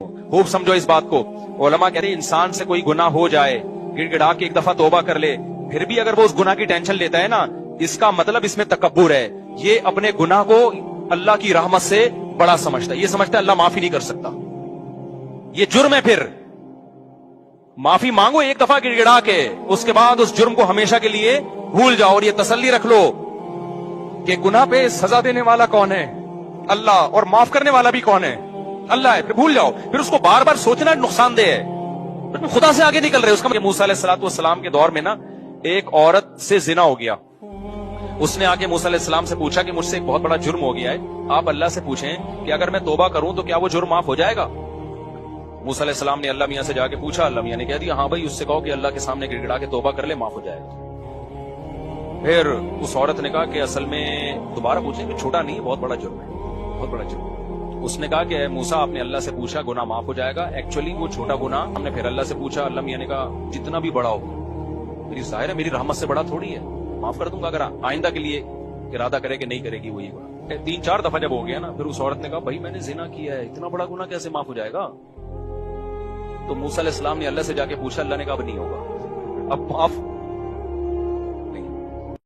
खूब समझो इस बात को। उलमा कहते हैं इंसान से कोई गुनाह हो जाए, गिड़गिड़ा के एक दफा तौबा कर ले, फिर भी अगर वो उस गुनाह की टेंशन लेता है ना, इसका मतलब इसमें तकब्बुर है। ये अपने गुनाह को अल्लाह की रहमत से बड़ा समझता है, ये समझता है अल्लाह माफी नहीं कर सकता, ये जुर्म है। फिर माफी मांगो एक दफा गिड़गिड़ा के, उसके बाद उस जुर्म को हमेशा के लिए भूल जाओ और ये तसल्ली रख लो कि गुनाह पे सजा देने वाला कौन है? अल्लाह। और माफ करने वाला भी कौन है? अल्लाह है। फिर भूल जाओ। फिर उसको बार बार सोचना नुकसानदेह है, तो खुदा से आगे निकल रहे। उसका मूसा अलैहिस्सलाम के दौर में ना एक औरत से जिना हो गया। उसने आके मूसा अलैहिस्सलाम से पूछा कि मुझसे एक बहुत बड़ा जुर्म हो गया है, आप अल्लाह से पूछें कि अगर मैं तौबा करूं तो क्या वो जुर्म माफ हो जाएगा? मूसा अलैहिस्सलाम ने अल्लाह मियां से जाके पूछा, अल्लाह मियां ने कह दिया हाँ भाई, उससे कहो कि अल्लाह के सामने गिड़गिड़ा के तौबा कर ले, माफ हो जाएगा। फिर उस औरत ने कहा कि असल में दोबारा पूछें कि छोटा नहीं, बहुत बड़ा जुर्म है, बहुत बड़ा जुर्म। उसने कहा कि मूसा आपने अल्लाह से पूछा गुनाह माफ हो जाएगा, एक्चुअली वो छोटा गुनाह। हमने फिर अल्लाह से पूछा, अल्लाह मियां ने कहा जितना भी बड़ा हो, मेरी जाहिर है मेरी रहमत से बड़ा थोड़ी है, माफ कर दूंगा अगर आइंदा के लिए इरादा करे कि नहीं करेगी वो ये गुनाह। 3-4 दफा जब हो गया ना, फिर उस औरत ने कहा भाई मैंने जिना किया है, इतना बड़ा गुनाह कैसे माफ हो जाएगा? तो मूसा अलैहिस्सलाम ने अल्लाह से जाके पूछा, अल्लाह ने कहा अब नहीं होगा, अब माफ